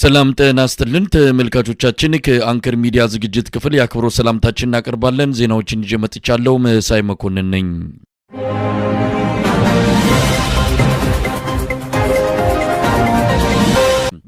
ሰላም ጤና ይስጥልን ተመልካቾቻችን ከአንከር ሚዲያ ዝግጅት ክፍል ያክብሮ ሰላምታችንን እናቀርባለን። ዜናዎችን ይዤ መጥቻለሁ። መሳይ መኮንን ነኝ።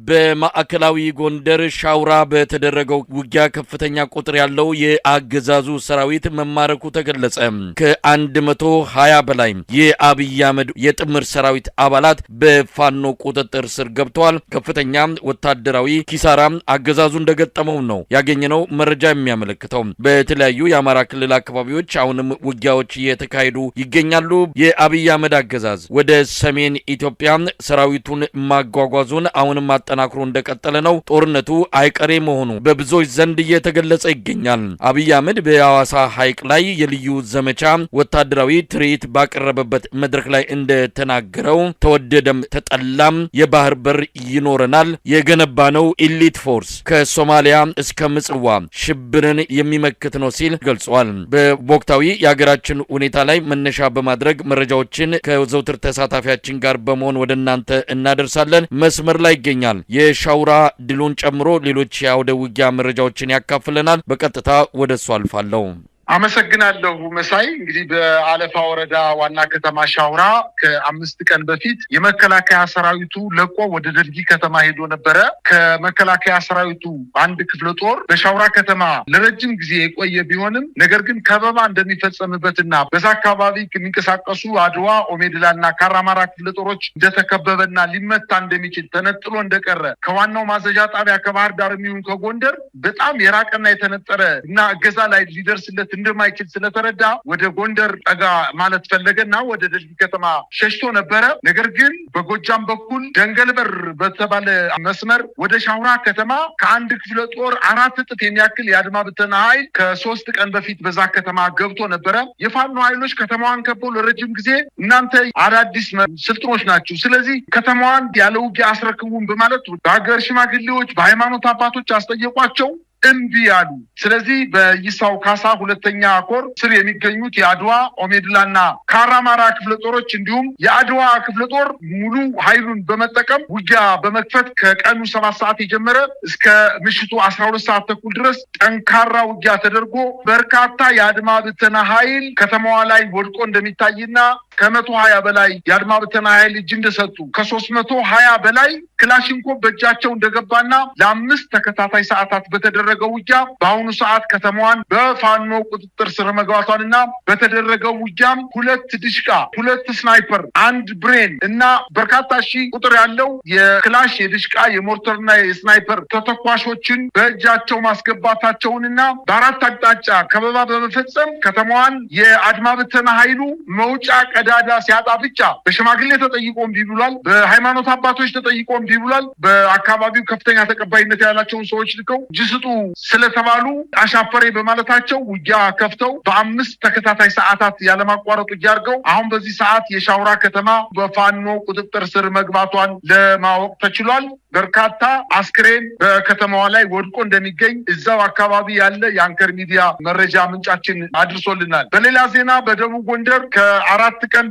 በማዕከላዊ ጎንደር ሻውራ በተደረገው ውጊያ ከፍተኛ ቁጥር ያለው የአገዛዙ ሰራዊት መማረኩ ተገለጸ። ከ120 በላይ የአብይ አህመድ የጥምር ሰራዊት አባላት በፋኖ ቁጥጥር ስር ገብተዋል። ከፍተኛ ወታደራዊ ኪሳራ አገዛዙ እንደገጠመው ነው ያገኘነው መረጃ የሚያመለክተው። በተለያዩ የአማራ ክልል አካባቢዎች አሁንም ውጊያዎች እየተካሄዱ ይገኛሉ። የአብይ አህመድ አገዛዝ ወደ ሰሜን ኢትዮጵያ ሰራዊቱን ማጓጓዙን አሁንም አጠናክሮ እንደቀጠለ ነው። ጦርነቱ አይቀሬ መሆኑ በብዙዎች ዘንድ እየተገለጸ ይገኛል። አብይ አህመድ በሐዋሳ ሐይቅ ላይ የልዩ ዘመቻ ወታደራዊ ትርኢት ባቀረበበት መድረክ ላይ እንደተናገረው ተወደደም ተጠላም የባህር በር ይኖረናል፣ የገነባነው ኢሊት ፎርስ ከሶማሊያ እስከ ምጽዋ ሽብርን የሚመክት ነው ሲል ገልጿል። በወቅታዊ የሀገራችን ሁኔታ ላይ መነሻ በማድረግ መረጃዎችን ከዘውትር ተሳታፊያችን ጋር በመሆን ወደ እናንተ እናደርሳለን። መስመር ላይ ይገኛል። የሻውራ ድሉን ጨምሮ ሌሎች የአውደ ውጊያ መረጃዎችን ያካፍለናል። በቀጥታ ወደሱ አልፋለሁ። አመሰግናለሁ መሳይ። እንግዲህ በአለፋ ወረዳ ዋና ከተማ ሻውራ ከ5 ቀን በፊት የመከላከያ ሰራዊቱ ለቆ ወደ ደርጊ ከተማ ሄዶ ነበረ። ከመከላከያ ሰራዊቱ አንድ ክፍለ ጦር በሻውራ ከተማ ለረጅም ጊዜ የቆየ ቢሆንም ነገር ግን ከበባ እንደሚፈጸምበትና በዛ አካባቢ የሚንቀሳቀሱ አድዋ፣ ኦሜድላና ካራማራ ክፍለ ጦሮች እንደተከበበና ሊመታ እንደሚችል ተነጥሎ እንደቀረ ከዋናው ማዘዣ ጣቢያ ከባህር ዳር የሚሆን ከጎንደር በጣም የራቀና የተነጠረ እና እገዛ ላይ ሊደርስለት እንደማይችል ስለተረዳ ወደ ጎንደር ጠጋ ማለት ፈለገና ወደ ደልጊ ከተማ ሸሽቶ ነበረ። ነገር ግን በጎጃም በኩል ደንገልበር በተባለ መስመር ወደ ሻውራ ከተማ ከአንድ ክፍለ ጦር 4 እጥፍ የሚያክል የአድማ ብተና ኃይል ከ3 ቀን በፊት በዛ ከተማ ገብቶ ነበረ። የፋኖ ኃይሎች ከተማዋን ከበው ለረጅም ጊዜ እናንተ አዳዲስ ስልጥኖች ናችሁ፣ ስለዚህ ከተማዋን ያለ ውጊያ አስረክቡን በማለት በሀገር ሽማግሌዎች በሃይማኖት አባቶች አስጠየቋቸው። እንቢ ያሉ። ስለዚህ በይሳው ካሳ 2ኛ ኮር ስር የሚገኙት የአድዋ ኦሜድላና ካራማራ ክፍለ ጦሮች እንዲሁም የአድዋ ክፍለ ጦር ሙሉ ኃይሉን በመጠቀም ውጊያ በመክፈት ከቀኑ 7 ሰዓት የጀመረ እስከ ምሽቱ 12 ሰዓት ተኩል ድረስ ጠንካራ ውጊያ ተደርጎ በርካታ የአድማ ብተና ኃይል ከተማዋ ላይ ወድቆ እንደሚታይና ከ120 በላይ የአድማ ብተና ኃይል እጅ እንደሰጡ ከ320 በላይ ክላሽንኮቭ በእጃቸው እንደገባና ለ5 ተከታታይ ሰዓታት በተደረገው ውጊያ በአሁኑ ሰዓት ከተማዋን በፋኖ ቁጥጥር ስር መግባቷንና በተደረገው ውጊያም 2 ድሽቃ፣ 2 ስናይፐር፣ 1 ብሬን እና በርካታ ሺህ ቁጥር ያለው የክላሽ፣ የድሽቃ፣ የሞርተርና የስናይፐር ተተኳሾችን በእጃቸው ማስገባታቸውንና በ4 አቅጣጫ ከበባ በመፈጸም ከተማዋን የአድማ ብተና ኃይሉ መውጫ ቀዳዳ ሲያጣ ብቻ በሽማግሌ ተጠይቆ እምቢ ብሏል። በሃይማኖት አባቶች ተጠይቆ እምቢ ብሏል። በአካባቢው ከፍተኛ ተቀባይነት ያላቸውን ሰዎች ልከው ጅስጡ ስለተባሉ አሻፈሬ በማለታቸው ውጊያ ከፍተው በ5 ተከታታይ ሰዓታት ያለማቋረጥ ውጊያ አድርገው አሁን በዚህ ሰዓት የሻውራ ከተማ በፋኖ ቁጥጥር ስር መግባቷን ለማወቅ ተችሏል። በርካታ አስክሬን በከተማዋ ላይ ወድቆ እንደሚገኝ እዛው አካባቢ ያለ የአንከር ሚዲያ መረጃ ምንጫችን አድርሶልናል። በሌላ ዜና በደቡብ ጎንደር ከ4 ቀን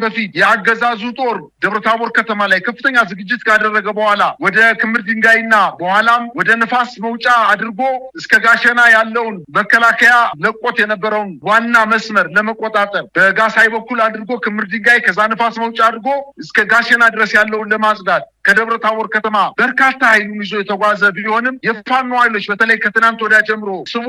በፊት የአገዛዙ ጦር ደብረታቦር ከተማ ላይ ከፍተኛ ዝግጅት ካደረገ በኋላ ወደ ክምር ድንጋይና በኋላም ወደ ንፋስ መውጫ አድርጎ እስከ ጋሸና ያለውን መከላከያ ለቆት የነበረውን ዋና መስመር ለመቆጣጠር በጋሳይ በኩል አድርጎ ክምር ድንጋይ ከዛ ንፋስ መውጫ አድርጎ እስከ ጋሸና ድረስ ያለውን ለማጽዳት ከደብረ ታቦር ከተማ በርካታ ኃይሉን ይዞ የተጓዘ ቢሆንም የፋኖ ኃይሎች በተለይ ከትናንት ወዲያ ጀምሮ ስቦ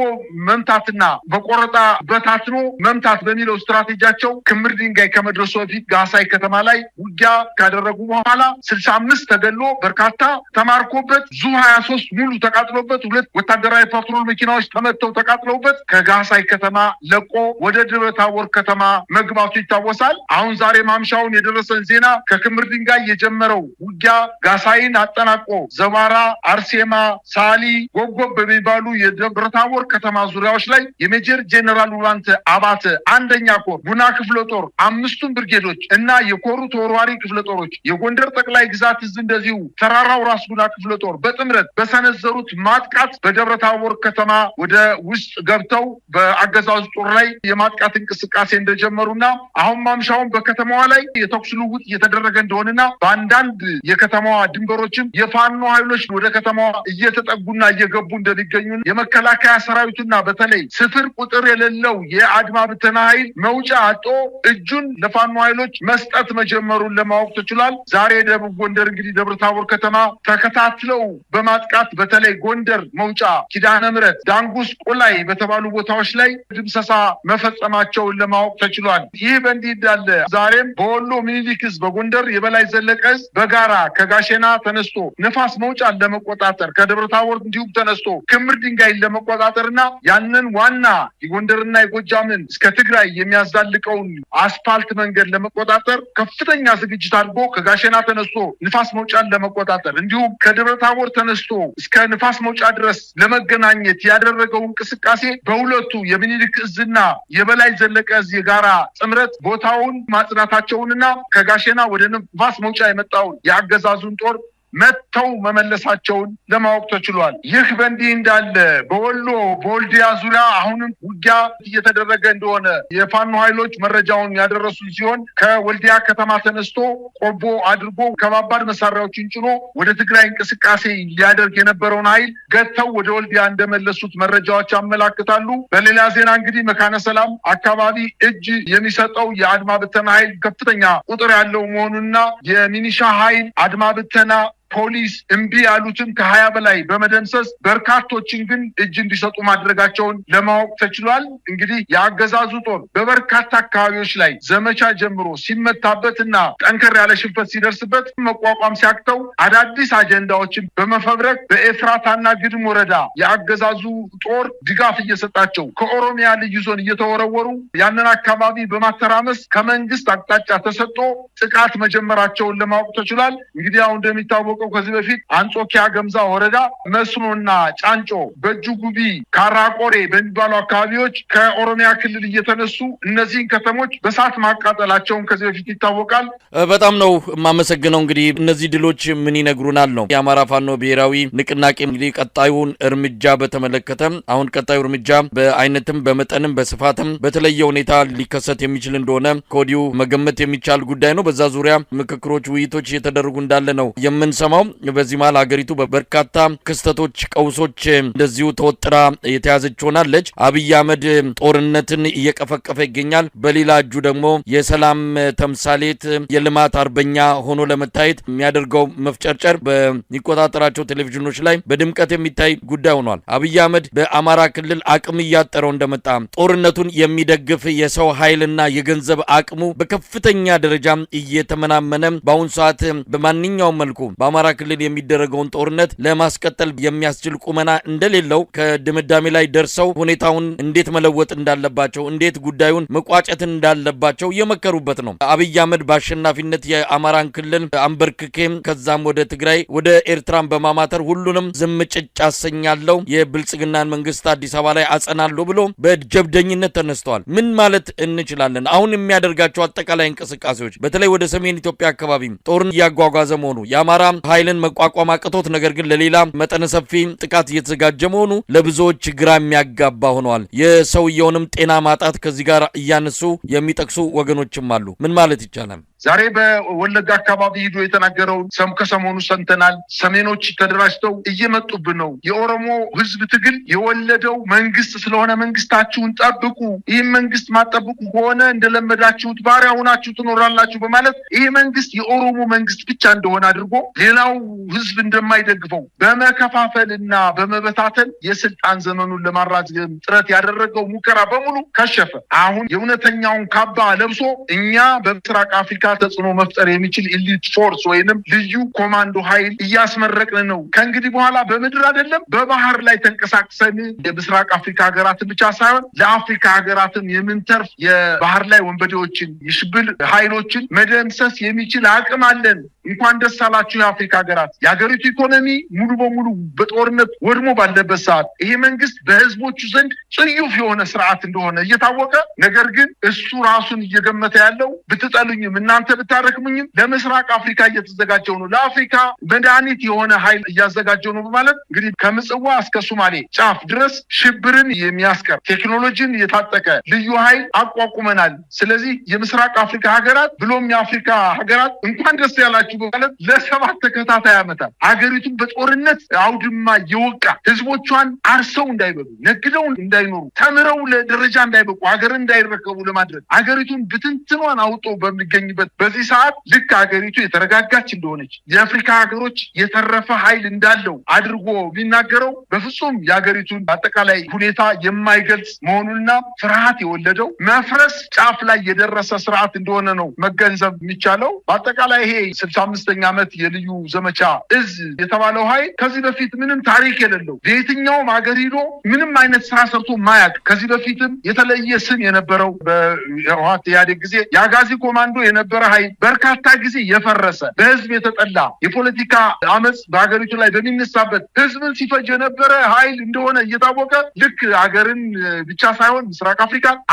መምታትና በቆረጣ በታትኖ መምታት በሚለው ስትራቴጂያቸው ክምር ድንጋይ ከመድረሱ በፊት ጋሳይ ከተማ ላይ ውጊያ ካደረጉ በኋላ 65 ተገሎ በርካታ ተማርኮበት ዙ 23 ሙሉ ተቃጥሎበት 2 ወታደራዊ ፓትሮል መኪናዎች ተመተው ተቃጥለውበት ከጋሳይ ከተማ ለቆ ወደ ደብረ ታቦር ከተማ መግባቱ ይታወሳል። አሁን ዛሬ ማምሻውን የደረሰን ዜና ከክምር ድንጋይ የጀመረው ውጊያ ጋሳይን አጠናቆ ዘባራ፣ አርሴማ፣ ሳሊ፣ ጎጎብ በሚባሉ የደብረታቦር ከተማ ዙሪያዎች ላይ የሜጀር ጄኔራል ውባንተ አባተ አንደኛ ኮር ጉና ክፍለ ጦር 5ቱን ብርጌዶች እና የኮሩ ተወርዋሪ ክፍለ ጦሮች የጎንደር ጠቅላይ ግዛት እዝ እንደዚሁ ተራራው ራስ ጉና ክፍለ ጦር በጥምረት በሰነዘሩት ማጥቃት በደብረታቦር ከተማ ወደ ውስጥ ገብተው በአገዛዙ ጦር ላይ የማጥቃት እንቅስቃሴ እንደጀመሩና አሁን ማምሻውን በከተማዋ ላይ የተኩስ ልውውጥ እየተደረገ እንደሆነና በአንዳንድ የከተማዋ ድንበሮችም የፋኖ ኃይሎች ወደ ከተማዋ እየተጠጉና እየገቡ እንደሚገኙ የመከላከያ ሰራዊቱና በተለይ ስፍር ቁጥር የሌለው የአድማ ብተና ኃይል መውጫ አጦ እጁን ለፋኖ ኃይሎች መስጠት መጀመሩን ለማወቅ ተችሏል። ዛሬ ደቡብ ጎንደር እንግዲህ ደብረታቦር ከተማ ተከታትለው በማጥቃት በተለይ ጎንደር መውጫ፣ ኪዳነ ምሕረት፣ ዳንጉስ፣ ቁላይ በተባሉ ቦታዎች ላይ ድምሰሳ መፈጸማቸውን ለማወቅ ተችሏል። ይህ በእንዲህ እንዳለ ዛሬም በወሎ ሚኒሊክ ዕዝ በጎንደር የበላይ ዘለቀ ዕዝ በጋራ ከጋሼና ተነስቶ ንፋስ መውጫን ለመቆጣጠር ከደብረታቦር እንዲሁም ተነስቶ ክምር ድንጋይን ለመቆጣጠርና ያንን ዋና የጎንደርና የጎጃምን እስከ ትግራይ የሚያዛልቀውን አስፋልት መንገድ ለመቆጣጠር ከፍተኛ ዝግጅት አድርጎ ከጋሼና ተነስቶ ንፋስ መውጫን ለመቆጣጠር እንዲሁም ከደብረታቦር ተነስቶ እስከ ንፋስ መውጫ ድረስ ለመገናኘት ያደረገው እንቅስቃሴ በሁለቱ የሚኒሊክ ዕዝና የበላይ ዘለቀ ዕዝ የጋራ ጥምረት ቦታውን ማጽናታቸውንና ከጋሼና ወደ ንፋስ መውጫ የመጣውን የአገዛዙን ጦር መተው መመለሳቸውን ለማወቅ ተችሏል። ይህ በእንዲህ እንዳለ በወሎ በወልዲያ ዙሪያ አሁንም ውጊያ እየተደረገ እንደሆነ የፋኖ ኃይሎች መረጃውን ያደረሱ ሲሆን ከወልዲያ ከተማ ተነስቶ ቆቦ አድርጎ ከባባድ መሳሪያዎችን ጭኖ ወደ ትግራይ እንቅስቃሴ ሊያደርግ የነበረውን ኃይል ገተው ወደ ወልዲያ እንደመለሱት መረጃዎች ያመላክታሉ። በሌላ ዜና እንግዲህ መካነ ሰላም አካባቢ እጅ የሚሰጠው የአድማ ብተና ኃይል ከፍተኛ ቁጥር ያለው መሆኑንና የሚኒሻ ኃይል አድማ ብተና ፖሊስ እምቢ ያሉትን ከ20 በላይ በመደምሰስ በርካቶችን ግን እጅ እንዲሰጡ ማድረጋቸውን ለማወቅ ተችሏል። እንግዲህ የአገዛዙ ጦር በበርካታ አካባቢዎች ላይ ዘመቻ ጀምሮ ሲመታበትና ጠንከር ያለ ሽንፈት ሲደርስበት መቋቋም ሲያቅተው አዳዲስ አጀንዳዎችን በመፈብረክ በኤፍራታና ግድም ወረዳ የአገዛዙ ጦር ድጋፍ እየሰጣቸው ከኦሮሚያ ልዩ ዞን እየተወረወሩ ያንን አካባቢ በማተራመስ ከመንግስት አቅጣጫ ተሰጥቶ ጥቃት መጀመራቸውን ለማወቅ ተችሏል። እንግዲህ አሁን እንደሚታወቀው ከዚህ በፊት አንጾኪያ ገምዛ ወረዳ መስኖና ጫንጮ በእጁጉቢ ካራቆሬ በሚባሉ አካባቢዎች ከኦሮሚያ ክልል እየተነሱ እነዚህን ከተሞች በሳት ማቃጠላቸውን ከዚህ በፊት ይታወቃል። በጣም ነው የማመሰግነው። እንግዲህ እነዚህ ድሎች ምን ይነግሩናል ነው የአማራ ፋኖ ብሔራዊ ንቅናቄ እንግዲህ ቀጣዩን እርምጃ በተመለከተ አሁን ቀጣዩ እርምጃ በአይነትም በመጠንም በስፋትም በተለየ ሁኔታ ሊከሰት የሚችል እንደሆነ ከወዲሁ መገመት የሚቻል ጉዳይ ነው። በዛ ዙሪያ ምክክሮች፣ ውይይቶች እየተደረጉ እንዳለ ነው የምንሰማው። በዚህ መሃል ሀገሪቱ በበርካታ ክስተቶች፣ ቀውሶች እንደዚሁ ተወጥራ የተያዘች ሆናለች። አብይ አህመድ ጦርነትን እየቀፈቀፈ ይገኛል። በሌላ እጁ ደግሞ የሰላም ተምሳሌት የልማት አርበኛ ሆኖ ለመታየት የሚያደርገው መፍጨርጨር በሚቆጣጠራቸው ቴሌቪዥኖች ላይ በድምቀት የሚታይ ጉዳይ ሆኗል። አብይ አህመድ በአማራ ክልል አቅም እያጠረው እንደመጣ ጦርነቱን የሚደግፍ የሰው ኃይልና የገንዘብ አቅሙ በከፍተኛ ደረጃ እየተመናመነ በአሁኑ ሰዓት በማንኛውም መልኩ በአማራ ክልል የሚደረገውን ጦርነት ለማስቀጠል የሚያስችል ቁመና እንደሌለው ከድምዳሜ ላይ ደርሰው ሁኔታውን እንዴት መለወጥ እንዳለባቸው እንዴት ጉዳዩን መቋጨት እንዳለባቸው የመከሩበት ነው። አብይ አህመድ በአሸናፊነት የአማራን ክልል አንበርክኬም ከዛም ወደ ትግራይ ወደ ኤርትራን በማማተር ሁሉንም ዝምጭጭ አሰኛለሁ የብልጽግናን መንግስት አዲስ አበባ ላይ አጸናለሁ ብሎ በጀብደኝነት ተነስተዋል። ምን ማለት እንችላለን? አሁን የሚያደርጋቸው አጠቃላይ እንቅስቃሴዎች በተለይ ወደ ሰሜን ኢትዮጵያ አካባቢ ጦርን እያጓጓዘ መሆኑ የአማራ ኃይልን መቋቋም አቅቶት ነገር ግን ለሌላ መጠነ ሰፊ ጥቃት እየተዘጋጀ መሆኑ ለብዙዎች ግራ የሚያጋባ ሆነዋል። የሰውየውንም ጤና ማጣት ከዚህ ጋር እያነሱ የሚጠቅሱ ወገኖችም አሉ። ምን ማለት ይቻላል? ዛሬ በወለጋ አካባቢ ሄዶ የተናገረውን ከሰሞኑ ሰምተናል። ሰሜኖች ተደራጅተው እየመጡብን ነው። የኦሮሞ ህዝብ ትግል የወለደው መንግስት ስለሆነ መንግስታችሁን ጠብቁ፣ ይህ መንግስት ማጠብቁ ከሆነ እንደለመዳችሁት ባሪያ ሆናችሁ ትኖራላችሁ በማለት ይህ መንግስት የኦሮሞ መንግስት ብቻ እንደሆነ አድርጎ ሌላው ህዝብ እንደማይደግፈው በመከፋፈልና በመበታተን የስልጣን ዘመኑን ለማራዘም ጥረት ያደረገው ሙከራ በሙሉ ከሸፈ። አሁን የእውነተኛውን ካባ ለብሶ እኛ በምስራቅ አፍሪካ ተጽዕኖ መፍጠር የሚችል ኤሊት ፎርስ ወይንም ልዩ ኮማንዶ ኃይል እያስመረቅን ነው። ከእንግዲህ በኋላ በምድር አይደለም በባህር ላይ ተንቀሳቅሰን የምስራቅ አፍሪካ ሀገራትን ብቻ ሳይሆን ለአፍሪካ ሀገራትም የምንተርፍ የባህር ላይ ወንበዴዎችን የሽብር ኃይሎችን መደምሰስ የሚችል አቅም አለን። እንኳን ደስ አላችሁ የአፍሪካ ሀገራት። የሀገሪቱ ኢኮኖሚ ሙሉ በሙሉ በጦርነት ወድሞ ባለበት ሰዓት ይሄ መንግስት በህዝቦቹ ዘንድ ጽዩፍ የሆነ ስርዓት እንደሆነ እየታወቀ ነገር ግን እሱ ራሱን እየገመተ ያለው ብትጠሉኝም እናንተ ብታረክሙኝም ለምስራቅ አፍሪካ እየተዘጋጀው ነው፣ ለአፍሪካ መድኃኒት የሆነ ኃይል እያዘጋጀው ነው በማለት እንግዲህ ከምጽዋ እስከ ሶማሌ ጫፍ ድረስ ሽብርን የሚያስቀር ቴክኖሎጂን የታጠቀ ልዩ ኃይል አቋቁመናል። ስለዚህ የምስራቅ አፍሪካ ሀገራት ብሎም የአፍሪካ ሀገራት እንኳን ደስ ያላችሁ በማለት ለ7 ተከታታይ ዓመታት ሀገሪቱን በጦርነት አውድማ የወቃ ህዝቦቿን አርሰው እንዳይበሉ፣ ነግደው እንዳይኖሩ፣ ተምረው ለደረጃ እንዳይበቁ፣ ሀገርን እንዳይረከቡ ለማድረግ ሀገሪቱን ብትንትኗን አውጦ በሚገኝበት በዚህ ሰዓት ልክ ሀገሪቱ የተረጋጋች እንደሆነች የአፍሪካ ሀገሮች የተረፈ ኃይል እንዳለው አድርጎ ቢናገረው በፍጹም የሀገሪቱን አጠቃላይ ሁኔታ የማይገልጽ መሆኑንና ፍርሃት የወለደው መፍረስ ጫፍ ላይ የደረሰ ስርዓት እንደሆነ ነው መገንዘብ የሚቻለው። በአጠቃላይ ይሄ 65ኛ ዓመት የልዩ ዘመቻ እዝ የተባለው ኃይል ከዚህ በፊት ምንም ታሪክ የሌለው በየትኛውም ሀገር ሂዶ ምንም አይነት ስራ ሰርቶ ማያውቅ ከዚህ በፊትም የተለየ ስም የነበረው በህወሓት ኢህአዴግ ጊዜ የአጋዚ ኮማንዶ የነበረ ኃይል በርካታ ጊዜ የፈረሰ በህዝብ የተጠላ የፖለቲካ አመፅ በሀገሪቱ ላይ በሚነሳበት ህዝብን ሲፈጅ የነበረ ኃይል እንደሆነ እየታወቀ ልክ ሀገርን ብቻ ሳይሆን ምስራቅ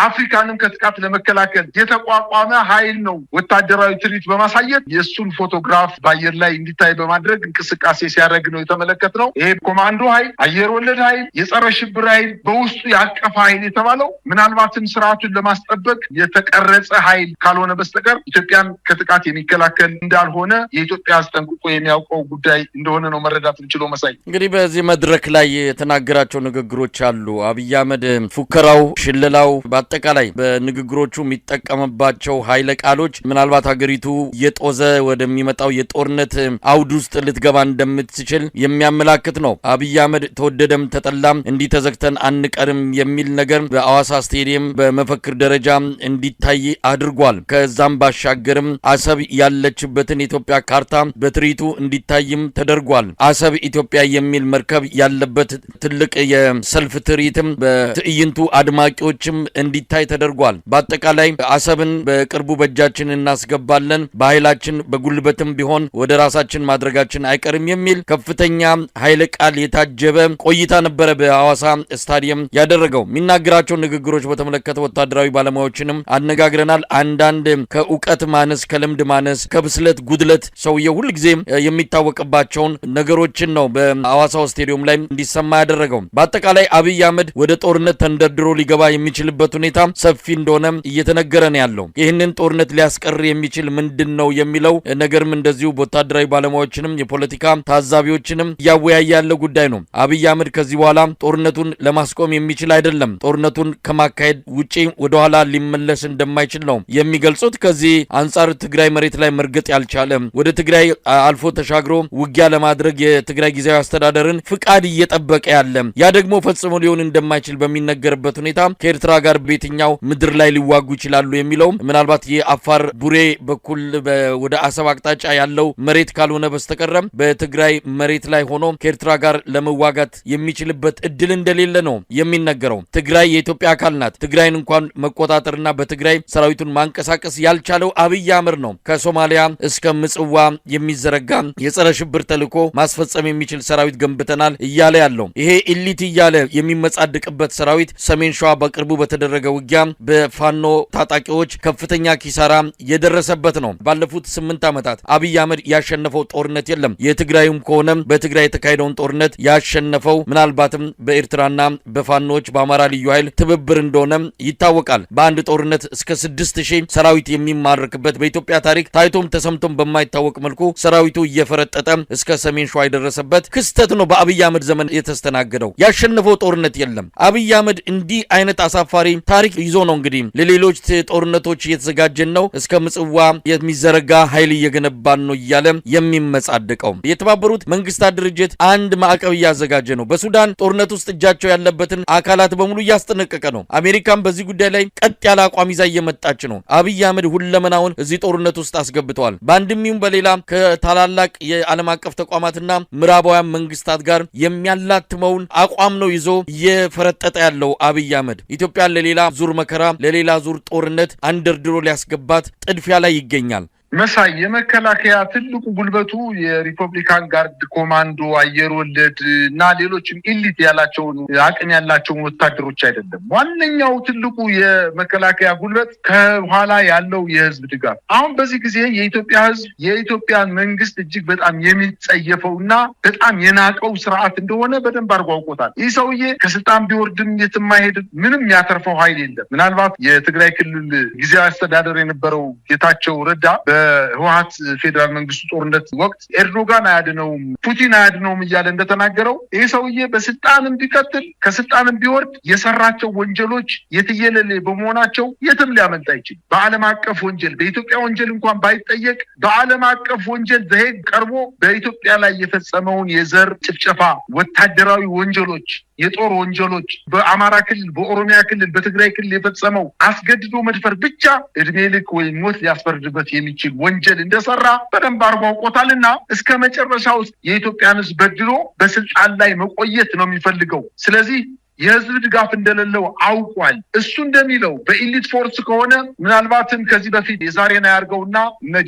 አፍሪካንም ከጥቃት ለመከላከል የተቋቋመ ኃይል ነው ወታደራዊ ትርኢት በማሳየት የእሱን ፎቶግራፍ በአየር ላይ እንዲታይ በማድረግ እንቅስቃሴ ሲያደርግ ነው የተመለከትነው። ይሄ ኮማንዶ ኃይል አየር ወለድ ኃይል የጸረ ሽብር ኃይል በውስጡ ያቀፈ ኃይል የተባለው ምናልባትም ስርዓቱን ለማስጠበቅ የተቀረጸ ኃይል ካልሆነ በስተቀር ኢትዮጵያን ከጥቃት የሚከላከል እንዳልሆነ የኢትዮጵያ አስጠንቅቆ የሚያውቀው ጉዳይ እንደሆነ ነው መረዳት እንችለው። መሳይ እንግዲህ በዚህ መድረክ ላይ የተናገራቸው ንግግሮች አሉ። አብይ አህመድ ፉከራው፣ ሽለላው፣ በአጠቃላይ በንግግሮቹ የሚጠቀምባቸው ኃይለ ቃሎች ምናልባት ሀገሪቱ እየጦዘ ወደሚመጣው የጦርነት አውድ ውስጥ ልትገባ እንደምትችል የሚያመላክት ነው። አብይ አህመድ ተወደደም ተጠላም እንዲህ ተዘግተን አንቀርም የሚል ነገር በአዋሳ ስቴዲየም በመፈክር ደረጃ እንዲታይ አድርጓል። ከዛም ባሻገርም አሰብ ያለችበትን የኢትዮጵያ ካርታ በትርኢቱ እንዲታይም ተደርጓል። አሰብ ኢትዮጵያ የሚል መርከብ ያለበት ትልቅ የሰልፍ ትርኢትም በትዕይንቱ አድማቂዎችም እንዲታይ ተደርጓል። በአጠቃላይ አሰብን በቅርቡ በእጃችን እናስገባለን፣ በኃይላችን በጉልበትም ቢሆን ወደ ራሳችን ማድረጋችን አይቀርም የሚል ከፍተኛ ኃይለ ቃል የታጀበ ቆይታ ነበረ በሐዋሳ ስታዲየም ያደረገው። የሚናገራቸው ንግግሮች በተመለከተ ወታደራዊ ባለሙያዎችንም አነጋግረናል። አንዳንድ ከእውቀት ማነስ፣ ከልምድ ማነስ፣ ከብስለት ጉድለት ሰውየው ሁልጊዜ የሚታወቅባቸውን ነገሮችን ነው በሐዋሳው ስቴዲየም ላይ እንዲሰማ ያደረገው። በአጠቃላይ አብይ አህመድ ወደ ጦርነት ተንደርድሮ ሊገባ የሚችልበት ሁኔታ ሰፊ እንደሆነ እየተነገረ ነው ያለው። ይህንን ጦርነት ሊያስቀር የሚችል ምንድን ነው የሚለው ነገርም እንደዚሁ ወታደራዊ ባለሙያዎችንም የፖለቲካ ታዛቢዎችንም እያወያየ ያለ ጉዳይ ነው። አብይ አህመድ ከዚህ በኋላ ጦርነቱን ለማስቆም የሚችል አይደለም። ጦርነቱን ከማካሄድ ውጪ ወደኋላ ሊመለስ እንደማይችል ነው የሚገልጹት። ከዚህ አንጻር ትግራይ መሬት ላይ መርገጥ ያልቻለ ወደ ትግራይ አልፎ ተሻግሮ ውጊያ ለማድረግ የትግራይ ጊዜያዊ አስተዳደርን ፍቃድ እየጠበቀ ያለ ያ ደግሞ ፈጽሞ ሊሆን እንደማይችል በሚነገርበት ሁኔታ ከኤርትራ ጋር በየትኛው ምድር ላይ ሊዋጉ ይችላሉ የሚለው ምናልባት የአፋር ቡሬ በኩል ወደ አሰብ አቅጣጫ ያለው መሬት ካልሆነ በስተቀር በትግራይ መሬት ላይ ሆኖ ከኤርትራ ጋር ለመዋጋት የሚችልበት እድል እንደሌለ ነው የሚነገረው። ትግራይ የኢትዮጵያ አካል ናት። ትግራይን እንኳን መቆጣጠርና በትግራይ ሰራዊቱን ማንቀሳቀስ ያልቻለው አብይ አህመድ ነው። ከሶማሊያ እስከ ምጽዋ የሚዘረጋ የጸረ ሽብር ተልዕኮ ማስፈጸም የሚችል ሰራዊት ገንብተናል እያለ ያለው ይሄ ኢሊት እያለ የሚመጻድቅበት ሰራዊት ሰሜን ሸዋ በቅርቡ በተደረገ ውጊያ በፋኖ ታጣቂዎች ከፍተኛ ኪሳራ የደረሰበት ነው። ባለፉት 8 ዓመታት አብይ አህመድ ያሸነፈው ጦርነት የለም። የትግራይም ከሆነ በትግራይ የተካሄደውን ጦርነት ያሸነፈው ምናልባትም በኤርትራና በፋኖች በአማራ ልዩ ኃይል ትብብር እንደሆነ ይታወቃል። በአንድ ጦርነት እስከ 6000 ሰራዊት የሚማረክበት በኢትዮጵያ ታሪክ ታይቶም ተሰምቶም በማይታወቅ መልኩ ሰራዊቱ እየፈረጠጠ እስከ ሰሜን ሸዋ የደረሰበት ክስተት ነው በአብይ አህመድ ዘመን የተስተናገደው። ያሸነፈው ጦርነት የለም። አብይ አህመድ እንዲህ አይነት አሳፋሪ ታሪክ ይዞ ነው እንግዲህ ለሌሎች ጦርነቶች እየተዘጋጀን ነው፣ እስከ ምጽዋ የሚዘረጋ ኃይል እየገነባን ነው እያለ የሚመጻደቀው። የተባበሩት መንግስታት ድርጅት አንድ ማዕቀብ እያዘጋጀ ነው። በሱዳን ጦርነት ውስጥ እጃቸው ያለበትን አካላት በሙሉ እያስጠነቀቀ ነው። አሜሪካን በዚህ ጉዳይ ላይ ቀጥ ያለ አቋም ይዛ እየመጣች ነው። አብይ አህመድ ሁለመናውን እዚህ ጦርነት ውስጥ አስገብተዋል። በአንድም ይሁን በሌላ ከታላላቅ የዓለም አቀፍ ተቋማትና ምዕራባውያን መንግስታት ጋር የሚያላትመውን አቋም ነው ይዞ እየፈረጠጠ ያለው አብይ አህመድ። ኢትዮጵያን ለሌላ ዙር መከራ፣ ለሌላ ዙር ጦርነት አንደርድሮ ሊያስገባት ጥድፊያ ላይ ይገኛል። መሳይ የመከላከያ ትልቁ ጉልበቱ የሪፐብሊካን ጋርድ ኮማንዶ አየር ወለድ እና ሌሎችም ኢሊት ያላቸውን አቅም ያላቸውን ወታደሮች አይደለም። ዋነኛው ትልቁ የመከላከያ ጉልበት ከኋላ ያለው የህዝብ ድጋፍ። አሁን በዚህ ጊዜ የኢትዮጵያ ህዝብ የኢትዮጵያን መንግስት እጅግ በጣም የሚጸየፈውና በጣም የናቀው ስርዓት እንደሆነ በደንብ አድርጎ አውቆታል። ይህ ሰውዬ ከስልጣን ቢወርድም የትም አይሄድም፣ ምንም ያተርፈው ኃይል የለም። ምናልባት የትግራይ ክልል ጊዜያዊ አስተዳደር የነበረው ጌታቸው ረዳ በህወሓት ፌደራል መንግስቱ ጦርነት ወቅት ኤርዶጋን አያድነውም ፑቲን አያድነውም እያለ እንደተናገረው ይህ ሰውዬ በስልጣንም ቢቀጥል ከስልጣንም ቢወርድ የሰራቸው ወንጀሎች የትየለሌ በመሆናቸው የትም ሊያመልጥ አይችልም። በዓለም አቀፍ ወንጀል በኢትዮጵያ ወንጀል እንኳን ባይጠየቅ በዓለም አቀፍ ወንጀል በሄግ ቀርቦ በኢትዮጵያ ላይ የፈጸመውን የዘር ጭፍጨፋ፣ ወታደራዊ ወንጀሎች፣ የጦር ወንጀሎች በአማራ ክልል፣ በኦሮሚያ ክልል፣ በትግራይ ክልል የፈጸመው አስገድዶ መድፈር ብቻ እድሜ ልክ ወይ ሞት ሊያስፈርድበት የሚችል ወንጀል እንደሰራ በደንብ አድርጎ አውቆታልና እስከ መጨረሻው የኢትዮጵያን ህዝብ በድሎ በስልጣን ላይ መቆየት ነው የሚፈልገው። ስለዚህ የህዝብ ድጋፍ እንደሌለው አውቋል። እሱ እንደሚለው በኢሊት ፎርስ ከሆነ ምናልባትም ከዚህ በፊት የዛሬና ያርገውና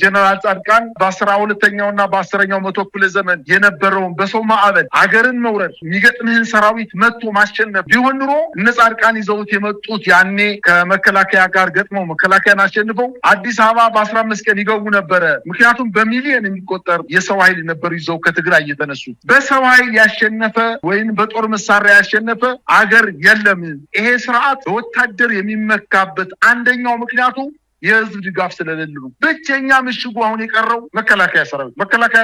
ጀነራል ጻድቃን በ12ኛውና በ10ኛው መቶ ክፍለ ዘመን የነበረውን በሰው ማዕበል አገርን መውረድ የሚገጥምህን ሰራዊት መጥቶ ማሸነፍ ቢሆን ኑሮ እነ ጻድቃን ይዘውት የመጡት ያኔ ከመከላከያ ጋር ገጥመው መከላከያን አሸንፈው አዲስ አበባ በ15 ቀን ይገቡ ነበረ። ምክንያቱም በሚሊዮን የሚቆጠር የሰው ኃይል ነበር ይዘው ከትግራይ የተነሱት። በሰው ኃይል ያሸነፈ ወይም በጦር መሳሪያ ያሸነፈ አገር የለም። ይሄ ስርዓት ወታደር የሚመካበት አንደኛው ምክንያቱ የህዝብ ድጋፍ ስለሌለ ነው። ብቸኛ ምሽጉ አሁን የቀረው መከላከያ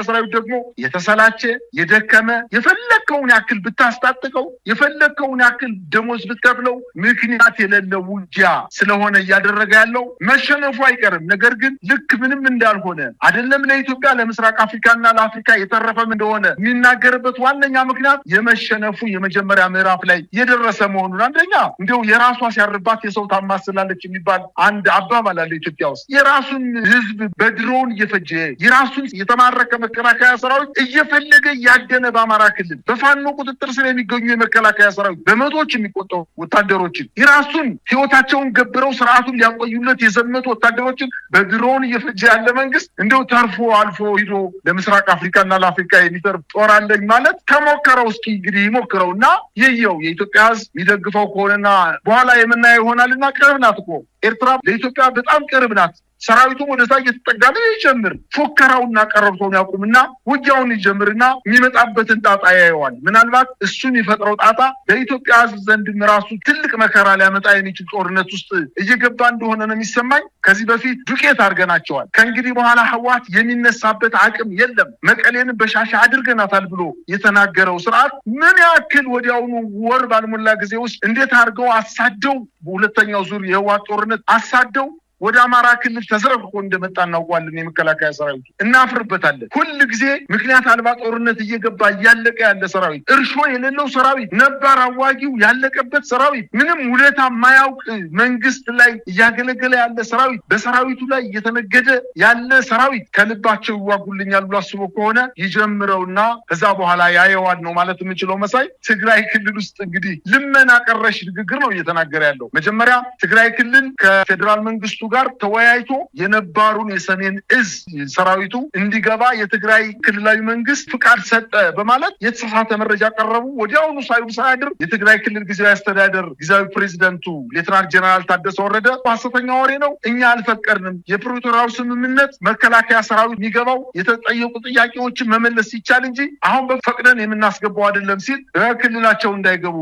ሰራዊት ደግሞ የተሰላቸ የደከመ የፈለከውን ያክል ብታስታጥቀው የፈለከውን ያክል ደሞዝ ብትከፍለው ምክንያት የሌለው ውጊያ ስለሆነ እያደረገ ያለው መሸነፉ አይቀርም። ነገር ግን ልክ ምንም እንዳልሆነ አይደለም ለኢትዮጵያ ለምስራቅ አፍሪካና ለአፍሪካ የተረፈም እንደሆነ የሚናገርበት ዋነኛ ምክንያት የመሸነፉ የመጀመሪያ ምዕራፍ ላይ የደረሰ መሆኑን አንደኛ እንደው የራሷ ሲያርባት የሰው ታማስላለች የሚባል አንድ አባባል ኢትዮጵያ ውስጥ የራሱን ህዝብ በድሮን እየፈጀ የራሱን የተማረከ መከላከያ ሰራዊት እየፈለገ ያደነ በአማራ ክልል በፋኖ ቁጥጥር ስር የሚገኙ የመከላከያ ሰራዊት በመቶዎች የሚቆጠሩ ወታደሮችን የራሱን ህይወታቸውን ገብረው ስርዓቱን ሊያቆዩለት የዘመቱ ወታደሮችን በድሮን እየፈጀ ያለ መንግስት እንደው ተርፎ አልፎ ሂዶ ለምስራቅ አፍሪካና ለአፍሪካ የሚተርፍ ጦር አለኝ ማለት ከሞከረው እስኪ እንግዲህ ይሞክረውና ይየው የኢትዮጵያ ህዝብ የሚደግፈው ከሆነና በኋላ የምናየው ይሆናልና ቅርብ ናት እኮ ኤርትራ ለኢትዮጵያ በጣም ቅርብ ናት። ሰራዊቱም ወደዛ እየተጠጋ ነው ይጀምር ፉከራውና ቀረርቶውን ያቁምና ውጊያውን ይጀምርና የሚመጣበትን ጣጣ ያየዋል። ምናልባት እሱን የፈጥረው ጣጣ በኢትዮጵያ ህዝብ ዘንድ ራሱ ትልቅ መከራ ሊያመጣ የሚችል ጦርነት ውስጥ እየገባ እንደሆነ ነው የሚሰማኝ። ከዚህ በፊት ዱቄት አድርገናቸዋል። ከእንግዲህ በኋላ ህወሓት የሚነሳበት አቅም የለም። መቀሌን በሻሻ አድርገናታል ብሎ የተናገረው ስርዓት ምን ያክል ወዲያውኑ ወር ባልሞላ ጊዜ ውስጥ እንዴት አድርገው አሳደው በሁለተኛው ዙር የህወሓት ጦርነት አሳደው ወደ አማራ ክልል ተዘረግፎ እንደመጣ እናውቃለን። የመከላከያ ሰራዊት እናፍርበታለን። ሁሉ ጊዜ ምክንያት አልባ ጦርነት እየገባ እያለቀ ያለ ሰራዊት፣ እርሾ የሌለው ሰራዊት፣ ነባር አዋጊው ያለቀበት ሰራዊት፣ ምንም ውለታ የማያውቅ መንግስት ላይ እያገለገለ ያለ ሰራዊት፣ በሰራዊቱ ላይ እየተነገደ ያለ ሰራዊት ከልባቸው ይዋጉልኛል ብሎ አስቦ ከሆነ ይጀምረውና ከዛ በኋላ ያየዋል ነው ማለት የምንችለው። መሳይ ትግራይ ክልል ውስጥ እንግዲህ ልመና ቀረሽ ንግግር ነው እየተናገረ ያለው። መጀመሪያ ትግራይ ክልል ከፌደራል መንግስቱ ጋር ተወያይቶ የነባሩን የሰሜን እዝ ሰራዊቱ እንዲገባ የትግራይ ክልላዊ መንግስት ፍቃድ ሰጠ በማለት የተሳሳተ መረጃ ቀረቡ። ወዲያውኑ ሳይድር የትግራይ ክልል ጊዜያዊ አስተዳደር ጊዜያዊ ፕሬዚደንቱ ሌተናንት ጀነራል ታደሰ ወረደ ሐሰተኛ ወሬ ነው፣ እኛ አልፈቀድንም፣ የፕሪቶሪያው ስምምነት መከላከያ ሰራዊት የሚገባው የተጠየቁ ጥያቄዎችን መመለስ ሲቻል እንጂ አሁን በፈቅደን የምናስገባው አይደለም ሲል በክልላቸው እንዳይገቡ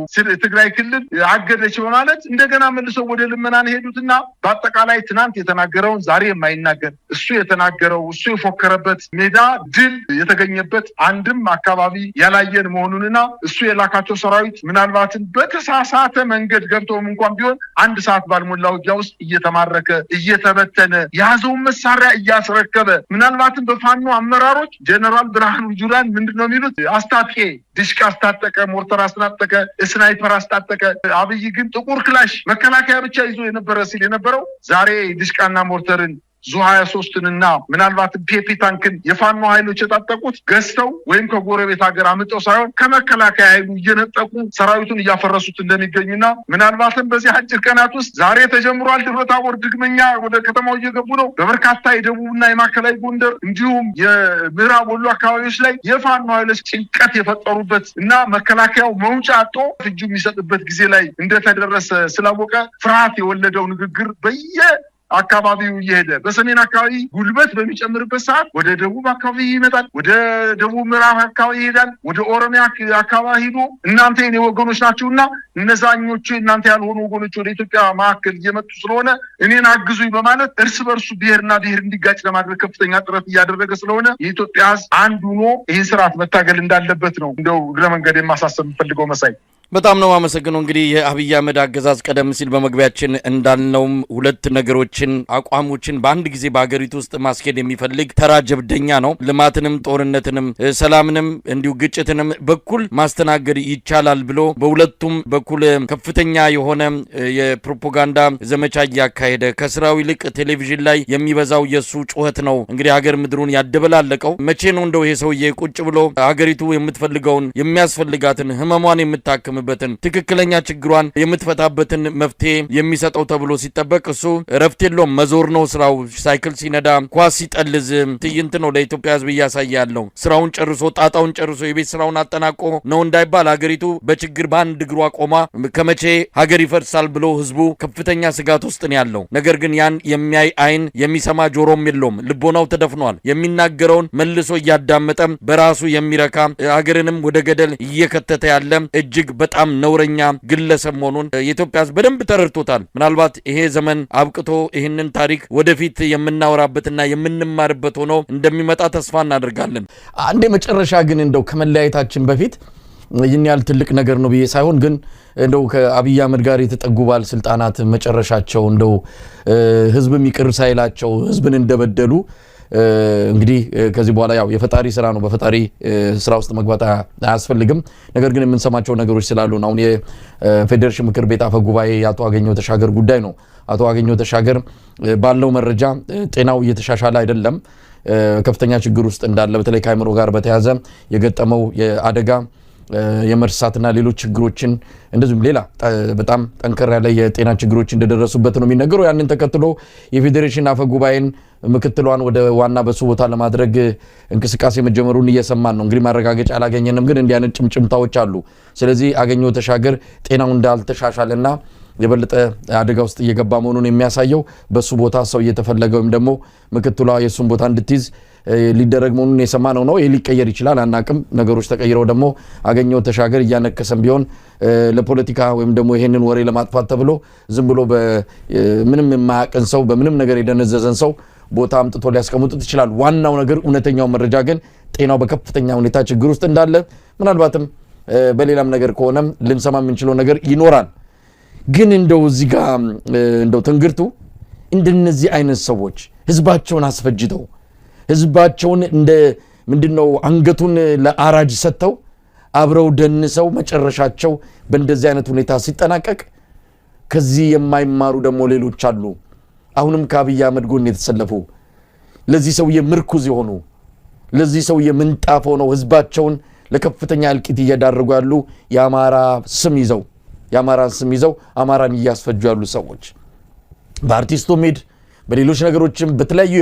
ትግራይ ክልል አገደች በማለት እንደገና መልሰው ወደ ልመናን ሄዱትና በአጠቃላይ ትናንት የተናገረውን ዛሬ የማይናገር እሱ የተናገረው እሱ የፎከረበት ሜዳ ድል የተገኘበት አንድም አካባቢ ያላየን መሆኑንና እሱ የላካቸው ሰራዊት ምናልባትም በተሳሳተ መንገድ ገብተውም እንኳን ቢሆን አንድ ሰዓት ባልሞላ ውጊያ ውስጥ እየተማረከ እየተበተነ የያዘውን መሳሪያ እያስረከበ ምናልባትም በፋኖ አመራሮች ጀነራል ብርሃኑ ጁላን ምንድነው የሚሉት አስታጥቄ ዲሽቃ አስታጠቀ፣ ሞርተር አስታጠቀ፣ ስናይፐር አስታጠቀ። አብይ ግን ጥቁር ክላሽ መከላከያ ብቻ ይዞ የነበረ ሲል የነበረው ዛሬ ዲሽቃና ሞርተርን ዙ23ንና ምናልባት ፒፒ ታንክን የፋኖ ኃይሎች የታጠቁት ገዝተው ወይም ከጎረቤት ሀገር አምጠው ሳይሆን ከመከላከያ ኃይሉ እየነጠቁ ሰራዊቱን እያፈረሱት እንደሚገኙና ምናልባትም በዚህ አጭር ቀናት ውስጥ ዛሬ ተጀምሯል ደብረታቦር ድግመኛ ወደ ከተማው እየገቡ ነው። በበርካታ የደቡብና የማዕከላዊ ጎንደር እንዲሁም የምዕራብ ወሎ አካባቢዎች ላይ የፋኖ ኃይሎች ጭንቀት የፈጠሩበት እና መከላከያው መውጫ አጥቶ እጁ የሚሰጥበት ጊዜ ላይ እንደተደረሰ ስላወቀ ፍርሃት የወለደው ንግግር አካባቢው እየሄደ በሰሜን አካባቢ ጉልበት በሚጨምርበት ሰዓት ወደ ደቡብ አካባቢ ይመጣል፣ ወደ ደቡብ ምዕራብ አካባቢ ይሄዳል፣ ወደ ኦሮሚያ አካባቢ ሄዶ እናንተ የኔ ወገኖች ናችሁና እነዛኞቹ እናንተ ያልሆኑ ወገኖች ወደ ኢትዮጵያ ማዕከል እየመጡ ስለሆነ እኔን አግዙኝ በማለት እርስ በርሱ ብሔርና ብሔር እንዲጋጭ ለማድረግ ከፍተኛ ጥረት እያደረገ ስለሆነ የኢትዮጵያ ሕዝብ አንድ ሆኖ ይህን ስርዓት መታገል እንዳለበት ነው እንደው ለመንገድ የማሳሰብ የምፈልገው መሳይ። በጣም ነው አመሰግነው። እንግዲህ የአብይ አህመድ አገዛዝ ቀደም ሲል በመግቢያችን እንዳልነውም ሁለት ነገሮችን አቋሞችን በአንድ ጊዜ በአገሪቱ ውስጥ ማስኬድ የሚፈልግ ተራ ጀብደኛ ነው። ልማትንም ጦርነትንም ሰላምንም እንዲሁ ግጭትንም በኩል ማስተናገድ ይቻላል ብሎ በሁለቱም በኩል ከፍተኛ የሆነ የፕሮፓጋንዳ ዘመቻ እያካሄደ ከስራው ይልቅ ቴሌቪዥን ላይ የሚበዛው የሱ ጩኸት ነው እንግዲህ ሀገር ምድሩን ያደበላለቀው። መቼ ነው እንደው ይሄ ሰውዬ ቁጭ ብሎ ሀገሪቱ የምትፈልገውን የሚያስፈልጋትን ህመሟን የምታክም ትክክለኛ ችግሯን የምትፈታበትን መፍትሄ የሚሰጠው ተብሎ ሲጠበቅ እሱ እረፍት የለውም፣ መዞር ነው ስራው። ሳይክል ሲነዳ፣ ኳስ ሲጠልዝ ትዕይንት ነው ለኢትዮጵያ ህዝብ እያሳየ ያለው። ስራውን ጨርሶ ጣጣውን ጨርሶ የቤት ስራውን አጠናቆ ነው እንዳይባል ሀገሪቱ በችግር በአንድ እግሯ ቆማ ከመቼ ሀገር ይፈርሳል ብሎ ህዝቡ ከፍተኛ ስጋት ውስጥ ነው ያለው። ነገር ግን ያን የሚያይ አይን የሚሰማ ጆሮም የለውም፣ ልቦናው ተደፍኗል። የሚናገረውን መልሶ እያዳመጠ በራሱ የሚረካ ሀገርንም ወደ ገደል እየከተተ ያለ እጅግ በጣም ነውረኛ ግለሰብ መሆኑን የኢትዮጵያ ህዝብ በደንብ ተረድቶታል። ምናልባት ይሄ ዘመን አብቅቶ ይህንን ታሪክ ወደፊት የምናወራበትና የምንማርበት ሆኖ እንደሚመጣ ተስፋ እናደርጋለን። አንዴ መጨረሻ ግን እንደው ከመለያየታችን በፊት ይህን ያህል ትልቅ ነገር ነው ብዬ ሳይሆን ግን እንደው ከአብይ አህመድ ጋር የተጠጉ ባለስልጣናት መጨረሻቸው እንደው ህዝብም ይቅር ሳይላቸው ህዝብን እንደበደሉ እንግዲህ ከዚህ በኋላ ያው የፈጣሪ ስራ ነው፣ በፈጣሪ ስራ ውስጥ መግባት አያስፈልግም። ነገር ግን የምንሰማቸው ነገሮች ስላሉ ነው። አሁን የፌዴሬሽን ምክር ቤት አፈ ጉባኤ አቶ አገኘሁ ተሻገር ጉዳይ ነው። አቶ አገኘሁ ተሻገር ባለው መረጃ ጤናው እየተሻሻለ አይደለም፣ ከፍተኛ ችግር ውስጥ እንዳለ በተለይ ከአእምሮ ጋር በተያያዘ የገጠመው የአደጋ የመርሳትና ሌሎች ችግሮችን እንደዚሁም ሌላ በጣም ጠንከር ያለ የጤና ችግሮች እንደደረሱበት ነው የሚነገረው። ያንን ተከትሎ የፌዴሬሽን አፈ ጉባኤን ምክትሏን ወደ ዋና በሱ ቦታ ለማድረግ እንቅስቃሴ መጀመሩን እየሰማን ነው። እንግዲህ ማረጋገጫ አላገኘንም፣ ግን እንዲህ አይነት ጭምጭምታዎች አሉ። ስለዚህ አገኘሁ ተሻገር ጤናው እንዳልተሻሻለና የበለጠ አደጋ ውስጥ እየገባ መሆኑን የሚያሳየው በሱ ቦታ ሰው እየተፈለገ ወይም ደግሞ ምክትሏ የሱን ቦታ እንድትይዝ ሊደረግ መሆኑን የሰማነው ነው። ይሄ ሊቀየር ይችላል አናቅም። ነገሮች ተቀይረው ደግሞ አገኘሁ ተሻገር እያነከሰም ቢሆን ለፖለቲካ ወይም ደግሞ ይሄንን ወሬ ለማጥፋት ተብሎ ዝም ብሎ ምንም የማያቀን ሰው በምንም ነገር የደነዘዘን ሰው ቦታ አምጥቶ ሊያስቀምጡት ይችላል። ዋናው ነገር እውነተኛው መረጃ ግን ጤናው በከፍተኛ ሁኔታ ችግር ውስጥ እንዳለ ምናልባትም በሌላም ነገር ከሆነም ልንሰማ የምንችለው ነገር ይኖራል። ግን እንደው እዚህ ጋር እንደው ትንግርቱ እንደነዚህ አይነት ሰዎች ህዝባቸውን አስፈጅተው ህዝባቸውን እንደ ምንድነው አንገቱን ለአራጅ ሰጥተው አብረው ደንሰው መጨረሻቸው በእንደዚህ አይነት ሁኔታ ሲጠናቀቅ ከዚህ የማይማሩ ደግሞ ሌሎች አሉ። አሁንም ከአብይ አህመድ ጎን የተሰለፉ ለዚህ ሰውዬ ምርኩዝ የሆኑ ለዚህ ሰውዬ ምንጣፍ ሆነው ህዝባቸውን ለከፍተኛ እልቂት እየዳረጉ ያሉ የአማራን ስም ይዘው አማራን እያስፈጁ ያሉ ሰዎች በአርቲስቱ ሜድ በሌሎች ነገሮችም በተለያዩ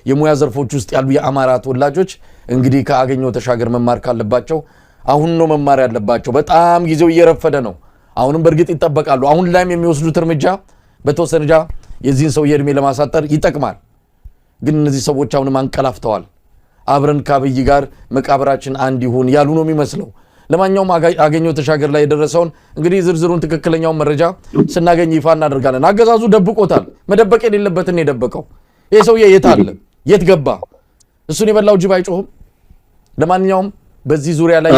የሙያ ዘርፎች ውስጥ ያሉ የአማራ ተወላጆች እንግዲህ ከአገኘሁ ተሻገር መማር ካለባቸው አሁን ነው መማር ያለባቸው። በጣም ጊዜው እየረፈደ ነው። አሁንም በእርግጥ ይጠበቃሉ። አሁን ላይም የሚወስዱት እርምጃ በተወሰነጃ የዚህን ሰው የእድሜ ለማሳጠር ይጠቅማል። ግን እነዚህ ሰዎች አሁንም አንቀላፍተዋል። አብረን ከአብይ ጋር መቃብራችን አንድ ይሁን ያሉ ነው የሚመስለው። ለማንኛውም አገኘሁ ተሻገር ላይ የደረሰውን እንግዲህ ዝርዝሩን ትክክለኛውን መረጃ ስናገኝ ይፋ እናደርጋለን። አገዛዙ ደብቆታል። መደበቅ የሌለበትን የደበቀው ይሄ ሰውዬ የት አለ? የት ገባ? እሱን የበላው ጅብ አይጮህም። ለማንኛውም በዚህ ዙሪያ ላይ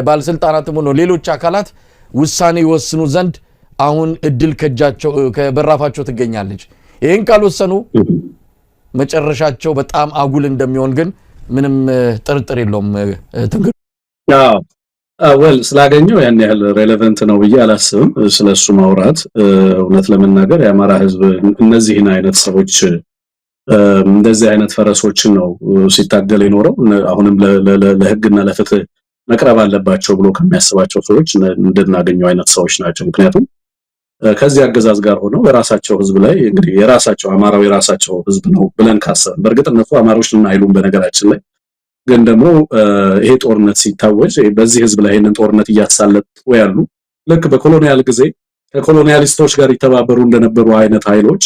ባለስልጣናትም ሆነ ሌሎች አካላት ውሳኔ ይወስኑ ዘንድ አሁን እድል ከበራፋቸው ትገኛለች። ይሄን ካልወሰኑ መጨረሻቸው በጣም አጉል እንደሚሆን ግን ምንም ጥርጥር የለውም። ስላገኘው ያን ያህል ሬሌቫንት ነው ብዬ አላስብም። ስለሱ ማውራት እውነት ለመናገር የአማራ ህዝብ እነዚህን አይነት ሰዎች እንደዚህ አይነት ፈረሶችን ነው ሲታገል የኖረው። አሁንም ለህግና ለፍትህ መቅረብ አለባቸው ብሎ ከሚያስባቸው ሰዎች እንድናገኘው አይነት ሰዎች ናቸው። ምክንያቱም ከዚህ አገዛዝ ጋር ሆነው የራሳቸው ህዝብ ላይ እንግዲህ የራሳቸው አማራው የራሳቸው ህዝብ ነው ብለን ካሰብን በእርግጥ እነሱ አማሮች አይሉም በነገራችን ላይ ግን ደግሞ ይሄ ጦርነት ሲታወጅ በዚህ ህዝብ ላይ ይሄንን ጦርነት እያሳለጡ ያሉ ልክ በኮሎኒያል ጊዜ ከኮሎኒያሊስቶች ጋር ይተባበሩ እንደነበሩ አይነት ኃይሎች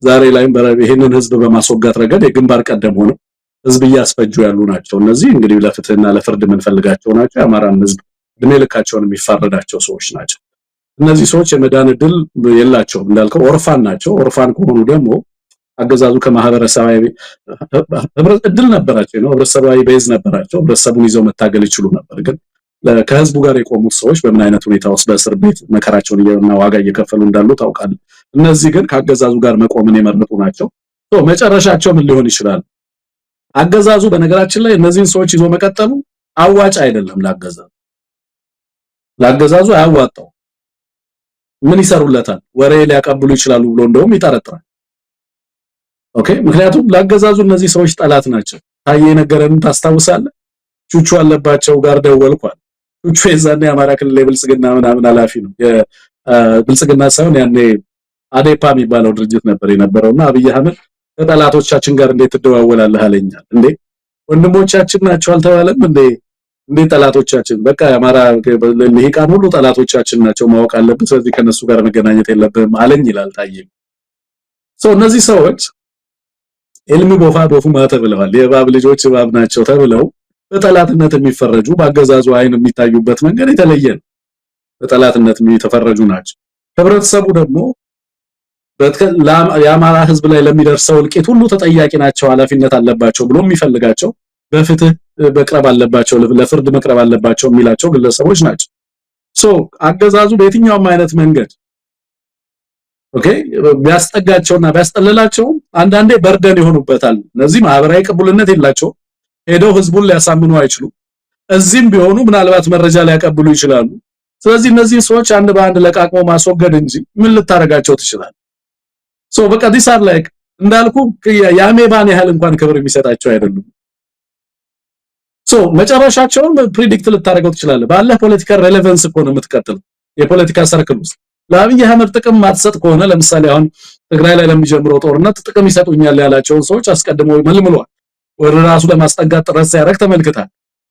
ዛሬ ላይም ይሄንን ህዝብ በማስወጋት ረገድ የግንባር ቀደም ሆነው ህዝብ እያስፈጁ ያሉ ናቸው። እነዚህ እንግዲህ ለፍትህና ለፍርድ የምንፈልጋቸው ናቸው። የአማራን ህዝብ እድሜ ልካቸውን የሚፋረዳቸው ሰዎች ናቸው። እነዚህ ሰዎች የመዳን እድል የላቸውም። እንዳልከው ኦርፋን ናቸው። ኦርፋን ከሆኑ ደግሞ አገዛዙ ከማህበረሰባዊ እድል ነበራቸው ነው ህብረተሰባዊ ቤዝ ነበራቸው። ህብረተሰቡን ይዘው መታገል ይችሉ ነበር። ግን ከህዝቡ ጋር የቆሙት ሰዎች በምን አይነት ሁኔታ ውስጥ በእስር ቤት መከራቸውን እና ዋጋ እየከፈሉ እንዳሉ ታውቃለህ። እነዚህ ግን ከአገዛዙ ጋር መቆምን የመረጡ ናቸው። መጨረሻቸው ምን ሊሆን ይችላል? አገዛዙ በነገራችን ላይ እነዚህን ሰዎች ይዞ መቀጠሉ አዋጭ አይደለም። ለአገዛዙ አያዋጣው። ምን ይሰሩለታል? ወሬ ሊያቀብሉ ይችላሉ ብሎ እንደውም ይጠረጥራል። ኦኬ፣ ምክንያቱም ለአገዛዙ እነዚህ ሰዎች ጠላት ናቸው። ታዬ ነገረን ታስታውሳለህ? ቹቹ አለባቸው ጋር ደወልኳል። ቹቹ የዛኔ የአማራ ክልል የብልጽግና ምናምን ኃላፊ ነው። የብልጽግና ሳይሆን ያኔ አዴፓ የሚባለው ድርጅት ነበር የነበረውና አብይ አህመድ ከጠላቶቻችን ጋር እንዴት ትደዋወላለህ አለኛል። እንዴ ወንድሞቻችን ናቸው አልተባለም እንዴ? እንዴት ጠላቶቻችን? በቃ የአማራ ልሂቃን ሁሉ ጠላቶቻችን ናቸው ማወቅ አለብን። ስለዚህ ከነሱ ጋር መገናኘት የለብንም አለኝ ይላል ታዬ። እነዚህ ሰዎች ኤልሚ ቦፋ ቦፉማ ተብለዋል። የእባብ ልጆች እባብ ናቸው ተብለው በጠላትነት የሚፈረጁ በአገዛዙ አይን የሚታዩበት መንገድ የተለየ ነው። በጠላትነት የተፈረጁ ናቸው። ህብረተሰቡ ደግሞ የአማራ ህዝብ ላይ ለሚደርሰው እልቂት ሁሉ ተጠያቂ ናቸው፣ ኃላፊነት አለባቸው ብሎ የሚፈልጋቸው በፍትህ መቅረብ አለባቸው፣ ለፍርድ መቅረብ አለባቸው የሚላቸው ግለሰቦች ናቸው። አገዛዙ በየትኛውም አይነት መንገድ ኦኬ ቢያስጠጋቸውና ቢያስጠልላቸው አንዳንዴ በርደን ይሆኑበታል። እነዚህ ማህበራዊ ቅቡልነት የላቸው፣ ሄደው ህዝቡን ሊያሳምኑ አይችሉም። እዚህም ቢሆኑ ምናልባት መረጃ ሊያቀብሉ ይችላሉ። ስለዚህ እነዚህ ሰዎች አንድ በአንድ ለቃቅሞ ማስወገድ እንጂ ምን ልታረጋቸው ትችላል? በቃ ዲሳር ላይክ እንዳልኩ የአሜባን ያህል እንኳን ክብር የሚሰጣቸው አይደሉም። መጨረሻቸውን ፕሪዲክት ልታረጋው ትችላለህ። ባለ ፖለቲካል ሬሌቫንስ እኮ ነው የምትቀጥለው። የፖለቲካ ሰርክል ውስጥ ለአብይ አህመድ ጥቅም ማትሰጥ ከሆነ ለምሳሌ አሁን ትግራይ ላይ ለሚጀምረው ጦርነት ጥቅም ይሰጡኛል ያላቸውን ሰዎች አስቀድሞ መልምሏል። ወደ ራሱ ለማስጠጋት ጥረት ሲያደርግ ተመልክታል።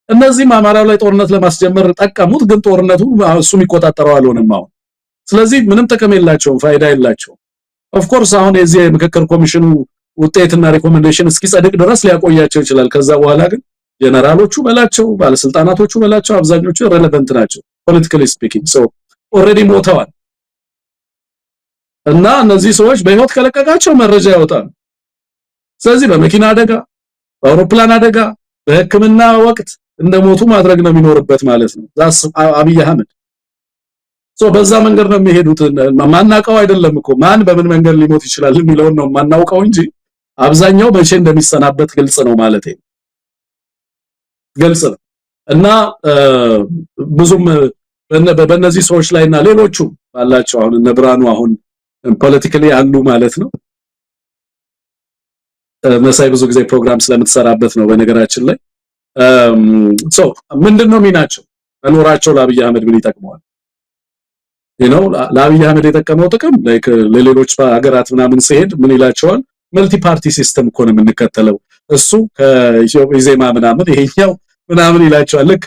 እነዚህም አማራው ላይ ጦርነት ለማስጀመር ጠቀሙት፣ ግን ጦርነቱ እሱ የሚቆጣጠረው አልሆነም አሁን። ስለዚህ ምንም ጥቅም የላቸውም፣ ፋይዳ የላቸውም። ኦፍ ኮርስ አሁን የዚህ ምክክር ኮሚሽኑ ውጤትና ሪኮሜንዴሽን እስኪጸድቅ ድረስ ሊያቆያቸው ይችላል። ከዛ በኋላ ግን ጀነራሎቹ በላቸው ባለስልጣናቶቹ በላቸው አብዛኞቹ ሬሌቫንት ናቸው ፖለቲካሊ ስፒኪንግ። ኦሬዲ ሞተዋል እና እነዚህ ሰዎች በህይወት ከለቀቃቸው መረጃ ያወጣሉ። ስለዚህ በመኪና አደጋ፣ በአውሮፕላን አደጋ፣ በህክምና ወቅት እንደሞቱ ማድረግ ነው የሚኖርበት ማለት ነው ዛስ አብይ አህመድ። በዛ መንገድ ነው የሚሄዱት። ማናቀው አይደለም እኮ ማን በምን መንገድ ሊሞት ይችላል የሚለውን ነው ማናውቀው እንጂ አብዛኛው መቼ እንደሚሰናበት ግልጽ ነው ማለት ነው። ግልጽ ነው እና ብዙም በእነዚህ ሰዎች ላይና ሌሎቹ ባላቸው አሁን እነ ብርሃኑ አሁን ፖለቲካሊ አሉ ማለት ነው። መሳይ ብዙ ጊዜ ፕሮግራም ስለምትሰራበት ነው በነገራችን ላይ ምንድነው ሚናቸው? መኖራቸው ለአብይ አህመድ ምን ይጠቅመዋል? ለአብይ አህመድ የጠቀመው ጥቅም ለሌሎች ሀገራት ምናምን ሲሄድ ምን ይላቸዋል? መልቲ ፓርቲ ሲስተም እኮ ነው የምንከተለው፣ እሱ ከኢዜማ ምናምን ይሄኛው ምናምን ይላቸዋል። ልክ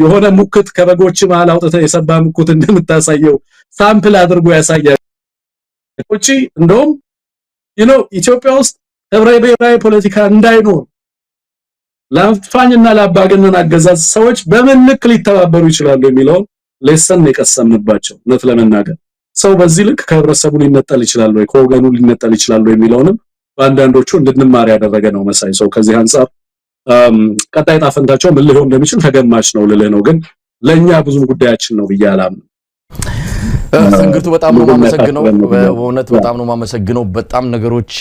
የሆነ ሙክት ከበጎች መሃል አውጥተህ የሰባ ሙክት እንደምታሳየው ሳምፕል አድርጎ ያሳያል። እቺ እንደውም ኢትዮጵያ ውስጥ ህብረ ብሔራዊ ፖለቲካ እንዳይኖር ለአፋኝና ለአባገነን አገዛዝ ሰዎች በምን ልክ ሊተባበሩ ይችላሉ የሚለውን ሌሰን የቀሰምንባቸው። እውነት ለመናገር ሰው በዚህ ልክ ከህብረተሰቡ ሊነጠል ይችላል ወይ ከወገኑ ሊነጠል ይችላል ወይ የሚለውንም በአንዳንዶቹ እንድንማር ያደረገ ነው መሳይ። ሰው ከዚህ አንፃር ቀጣይ ጣፈንታቸው ምን ሊሆን እንደሚችል ተገማች ነው ልልህ ነው። ግን ለኛ ብዙ ጉዳያችን ነው ብዬ አላምንም። ሰንግርቱ በጣም ነው ማመሰግነው። በእውነት በጣም ነው ማመሰግነው። በጣም ነገሮች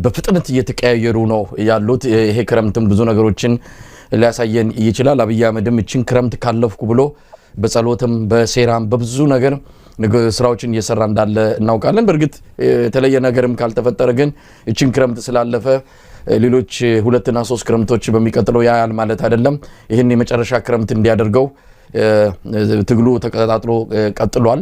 በፍጥነት እየተቀያየሩ ነው ያሉት። ይሄ ክረምትም ብዙ ነገሮችን ሊያሳየን ይችላል። አብይ አህመድም እቺን ክረምት ካለፍኩ ብሎ በጸሎትም በሴራም በብዙ ነገር ስራዎችን እየሰራ እንዳለ እናውቃለን። በርግጥ የተለየ ነገርም ካልተፈጠረ ግን እቺን ክረምት ስላለፈ ሌሎች 2 እና 3 ክረምቶች በሚቀጥለው ያያል ማለት አይደለም። ይሄን የመጨረሻ ክረምት እንዲያደርገው ትግሉ ተቀጣጥሎ ቀጥሏል።